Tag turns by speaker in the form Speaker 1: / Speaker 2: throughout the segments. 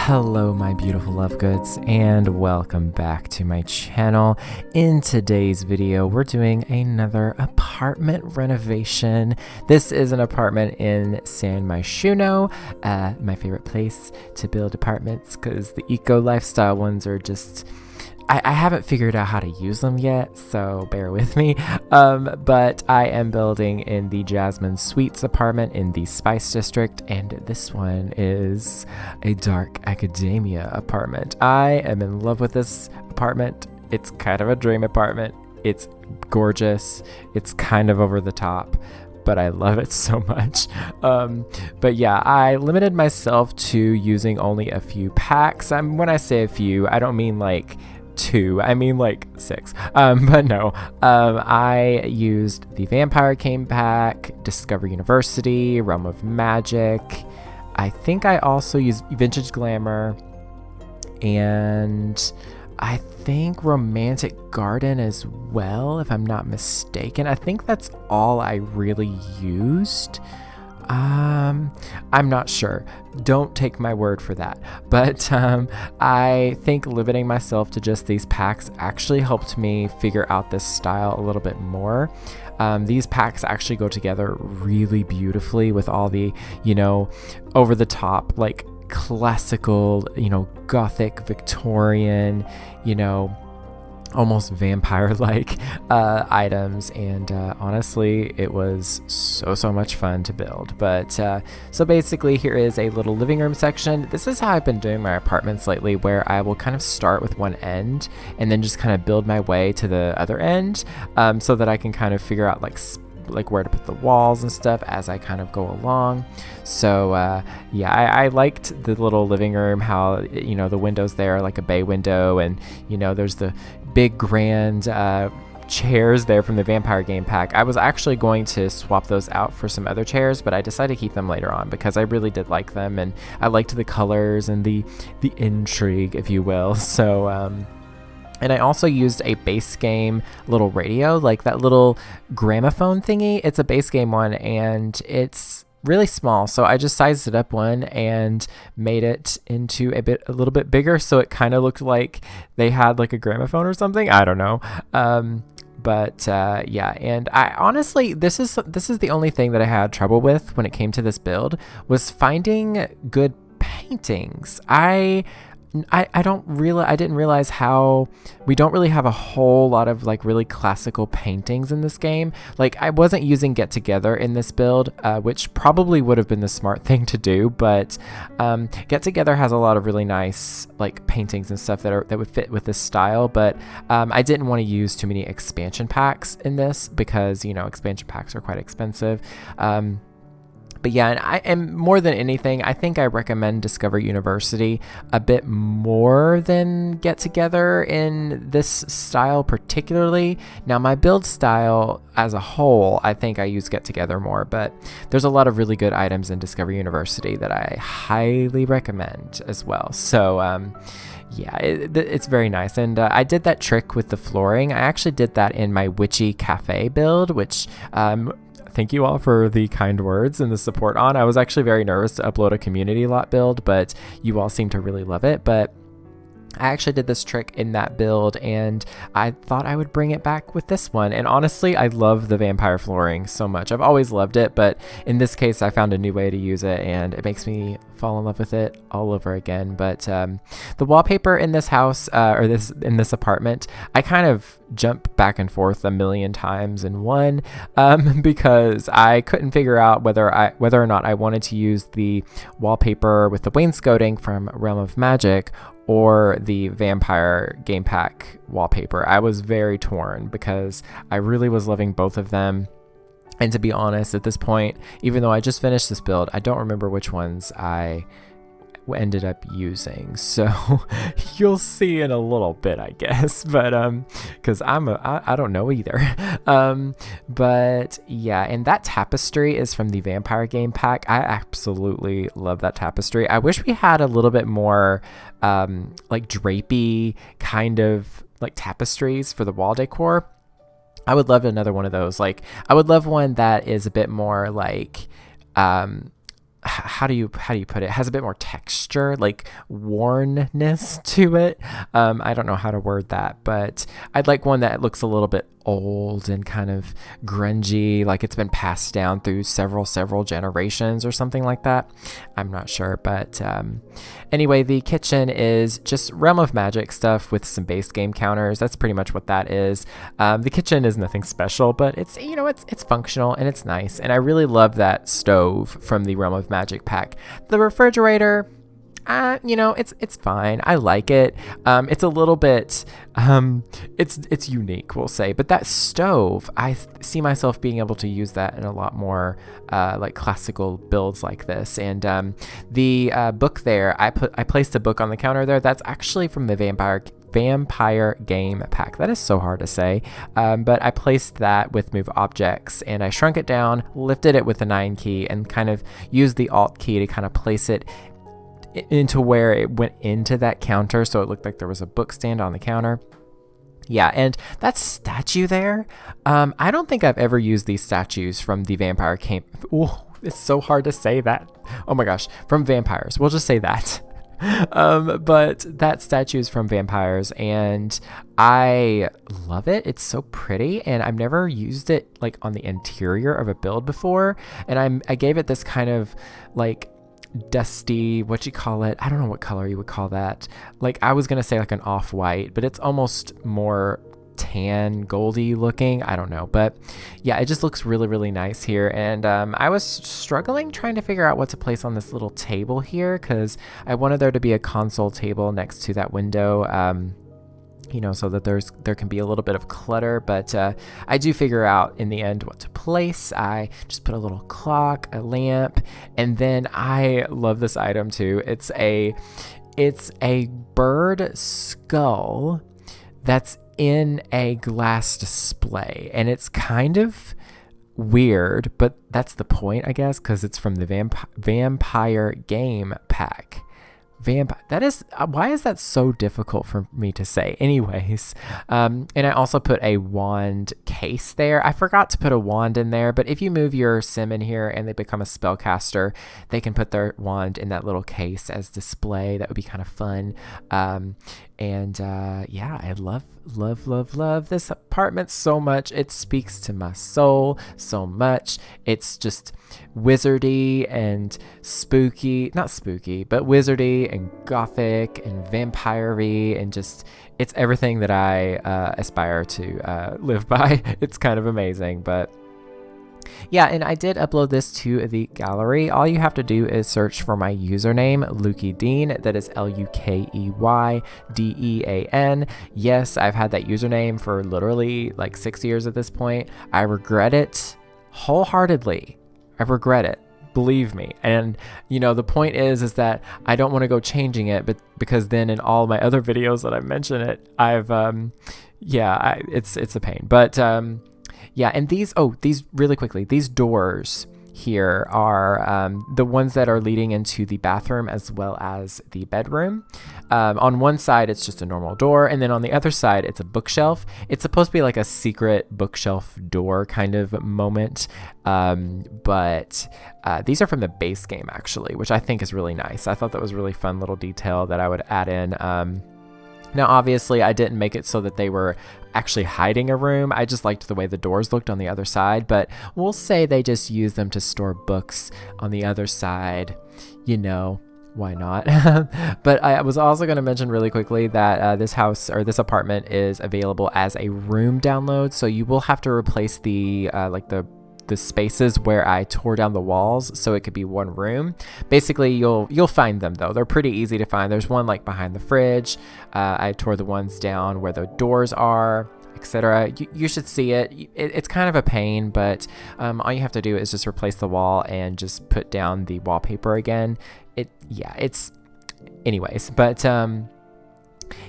Speaker 1: Hello my beautiful love goods, and welcome back to my channel. In today's video we're doing another apartment renovation. This is an apartment in San Myshuno, my favorite place to build apartments because the eco lifestyle ones are just, I haven't figured out how to use them yet, so bear with me. But I am building in the Jasmine Suites apartment in the Spice District, and this one is a dark academia apartment. I am in love with this apartment. It's kind of a dream apartment. It's gorgeous. It's kind of over the top, but I love it so much. But yeah, I limited myself to using only a few packs. When I say a few, I don't mean like 2, I mean like 6. But no, I used the Vampire Game Pack, Discover University, Realm of Magic. I think I also used Vintage Glamour, and I think Romantic Garden as well, if I'm not mistaken. I think that's all I really used. I'm not sure. Don't take my word for that. But I think limiting myself to just these packs actually helped me figure out this style a little bit more. These packs actually go together really beautifully with all the, over the top, like classical, Gothic, Victorian, almost vampire-like items, and honestly it was so much fun to build. But so basically here is a little living room section. This is how I've been doing my apartments lately, where I will kind of start with one end and then just kind of build my way to the other end, so that I can kind of figure out like where to put the walls and stuff as I kind of go along. So yeah, I liked the little living room, how the windows there are like a bay window, and there's the big grand chairs there from the Vampire Game Pack. I was actually going to swap those out for some other chairs, but I decided to keep them later on because I really did like them, and I liked the colors and the intrigue, if you will. So and I also used a base game little radio, like that little gramophone thingy. It's a base game one, and it's really small, so I just sized it up one and made it into a little bit bigger, so it kind of looked like they had like a gramophone or something. I don't know. But yeah, and I honestly, this is the only thing that I had trouble with when it came to this build, was finding good paintings. I didn't realize how we don't really have a whole lot of like really classical paintings in this game. Like, I wasn't using Get Together in this build, which probably would have been the smart thing to do, but Get Together has a lot of really nice like paintings and stuff that would fit with this style. But I didn't want to use too many expansion packs in this because expansion packs are quite expensive. But yeah, and more than anything, I think I recommend Discover University a bit more than Get Together in this style particularly. Now, my build style as a whole, I think I use Get Together more, but there's a lot of really good items in Discover University that I highly recommend as well. So yeah, it's very nice. And I did that trick with the flooring. I actually did that in my Witchy Cafe build, which thank you all for the kind words and the support on. I was actually very nervous to upload a community lot build, but you all seem to really love it. But I actually did this trick in that build, and I thought I would bring it back with this one. And honestly, I love the vampire flooring so much. I've always loved it, but in this case, I found a new way to use it, and it makes me fall in love with it all over again. But the wallpaper in this house, in this apartment, I kind of jump back and forth a million times in one, because I couldn't figure out whether or not I wanted to use the wallpaper with the wainscoting from Realm of Magic or the Vampire Game Pack wallpaper. I was very torn because I really was loving both of them. And to be honest, at this point, even though I just finished this build, I don't remember which ones I ended up using. So you'll see in a little bit, I guess. But because I don't know either. But yeah, and that tapestry is from the Vampire Game Pack. I absolutely love that tapestry. I wish we had a little bit more like drapey kind of like tapestries for the wall decor. I would love another one of those. Like, I would love one that is a bit more like how do you put it? It has a bit more texture, like wornness to it. I don't know how to word that, but I'd like one that looks a little bit old and kind of grungy, like it's been passed down through several generations or something like that. I'm not sure, but anyway, the kitchen is just Realm of Magic stuff with some base game counters. That's pretty much what that is. The kitchen is nothing special, but it's, you know, it's functional and it's nice, and I really love that stove from the Realm of Magic pack. The refrigerator, you know, it's fine. I like it. It's a little bit, it's unique, we'll say. But that stove, I see myself being able to use that in a lot more like classical builds like this. And the book there, I placed a book on the counter there. That's actually from the Vampire game pack. That is so hard to say, but I placed that with move objects, and I shrunk it down, lifted it with the 9 key, and kind of used the alt key to kind of place it into where it went into that counter, so it looked like there was a book stand on the counter. Yeah, and that statue there, I don't think I've ever used these statues from the Vampire game. Oh, it's so hard to say that. Oh my gosh, from vampires. We'll just say that. But that statue is from vampires, and I love it. It's so pretty, and I've never used it like on the interior of a build before, and I gave it this kind of like dusty, what you call it, I don't know what color you would call that, like I was gonna say like an off-white, but it's almost more tan goldy looking, I don't know, but yeah, it just looks really nice here. And I was struggling trying to figure out what to place on this little table here, because I wanted there to be a console table next to that window, you know, so that there can be a little bit of clutter, but I do figure out in the end what to place. I just put a little clock, a lamp, and then I love this item too. It's a bird skull that's in a glass display, and it's kind of weird, but that's the point, I guess, because it's from the Vampire game pack. That is, why is that so difficult for me to say? Anyways, and I also put a wand case there. I forgot to put a wand in there, but if you move your sim in here and they become a spellcaster, they can put their wand in that little case as display. That would be kind of fun. Yeah, I love this apartment so much. It speaks to my soul so much. It's just wizardy and spooky, not spooky, but wizardy and gothic and vampire-y, and just, it's everything that I aspire to live by. It's kind of amazing, but yeah, and I did upload this to the gallery. All you have to do is search for my username, lukeydean. That is LUKEYDEAN. Yes, I've had that username for literally like 6 years at this point. I regret it wholeheartedly. I regret it. Believe me. And you know, the point is that I don't want to go changing it, but because then in all my other videos that I've mentioned it, I've it's a pain. But yeah, and these really quickly, these doors here are the ones that are leading into the bathroom as well as the bedroom. On one side, it's just a normal door, and then on the other side, it's a bookshelf. It's supposed to be like a secret bookshelf door kind of moment, but these are from the base game, actually, which I think is really nice. I thought that was a really fun little detail that I would add in. Now, obviously, I didn't make it so that they were actually hiding a room. I just liked the way the doors looked on the other side, but we'll say they just use them to store books on the other side. You know, why not? But I was also going to mention really quickly that this house or this apartment is available as a room download, so you will have to replace the the spaces where I tore down the walls so it could be one room. Basically, you'll find them though. They're pretty easy to find. There's one like behind the fridge. I tore the ones down where the doors are, etc. You should see it. It's kind of a pain, but all you have to do is just replace the wall and just put down the wallpaper again. Anyways, but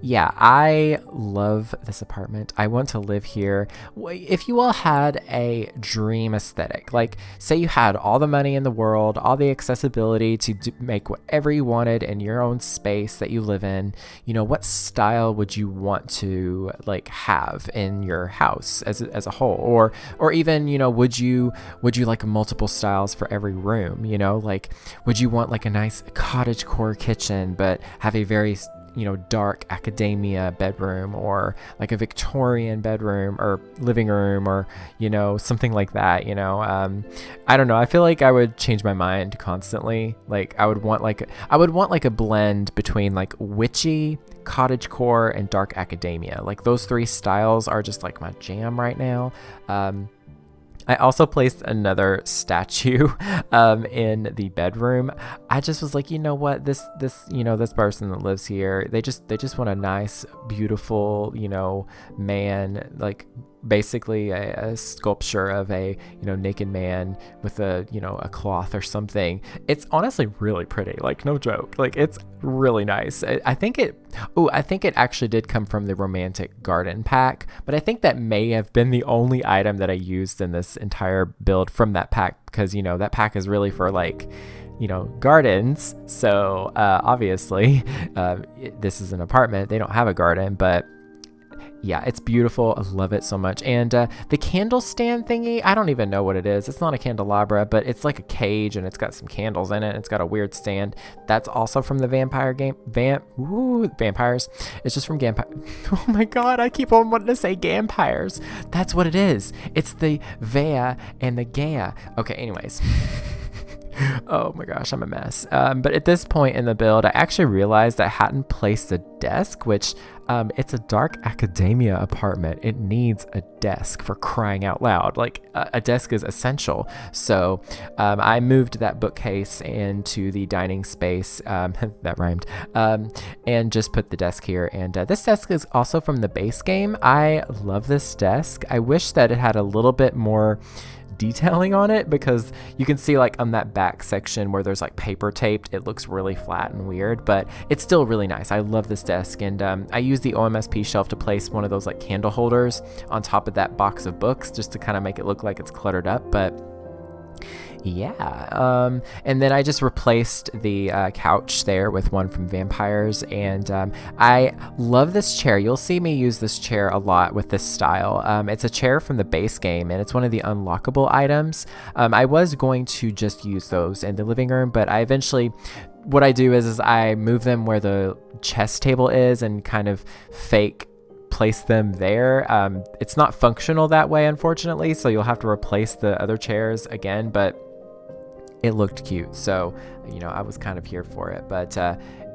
Speaker 1: Yeah, I love this apartment. I want to live here. If you all had a dream aesthetic, like say you had all the money in the world, all the accessibility to make whatever you wanted in your own space that you live in, what style would you want to like have in your house as a whole? Or even, would you like multiple styles for every room? Like would you want like a nice cottagecore kitchen but have a very dark academia bedroom, or like a Victorian bedroom or living room, or, something like that, I don't know. I feel like I would change my mind constantly. Like I would want like a blend between like witchy, cottagecore, and dark academia. Like those three styles are just like my jam right now. I also placed another statue in the bedroom. I just was like, you know what, this person that lives here, they just want a nice, beautiful, man, like basically a sculpture of a naked man with a cloth or something. It's honestly really pretty, like no joke, like it's really nice. I think it actually did come from the romantic garden pack, but I think that may have been the only item that I used in this entire build from that pack, because that pack is really for like gardens. So obviously this is an apartment, they don't have a garden, but yeah, it's beautiful. I love it so much. And the candle stand thingy, I don't even know what it is. It's not a candelabra, but it's like a cage and it's got some candles in it. It's got a weird stand. That's also from the vampire game. Vampires. It's just from Oh my god, I keep on wanting to say vampires. That's what it is. It's the Vea and the Gaia. Okay, anyways. Oh my gosh, I'm a mess. But at this point in the build, I actually realized I hadn't placed a desk, which it's a dark academia apartment. It needs a desk, for crying out loud. Like a desk is essential. So I moved that bookcase into the dining space, that rhymed, and just put the desk here. And this desk is also from the base game. I love this desk. I wish that it had a little bit more detailing on it, because you can see like on that back section where there's like paper taped, it looks really flat and weird, but it's still really nice. I love this desk. And I use the OMSP shelf to place one of those like candle holders on top of that box of books, just to kind of make it look like it's cluttered up. But yeah, and then I just replaced the couch there with one from Vampires, and I love this chair. You'll see me use this chair a lot with this style. It's a chair from the base game, and it's one of the unlockable items. I was going to just use those in the living room, but I eventually, what I do is I move them where the chess table is and kind of fake place them there. It's not functional that way, unfortunately, so you'll have to replace the other chairs again, but it looked cute, so I was kind of here for it. But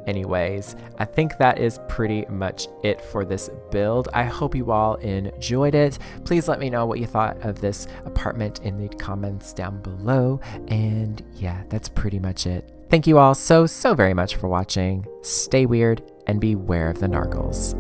Speaker 1: anyways, I think that is pretty much it for this build. I hope you all enjoyed it. Please let me know what you thought of this apartment in the comments down below. And yeah, that's pretty much it. Thank you all so very much for watching. Stay weird and beware of the nargles.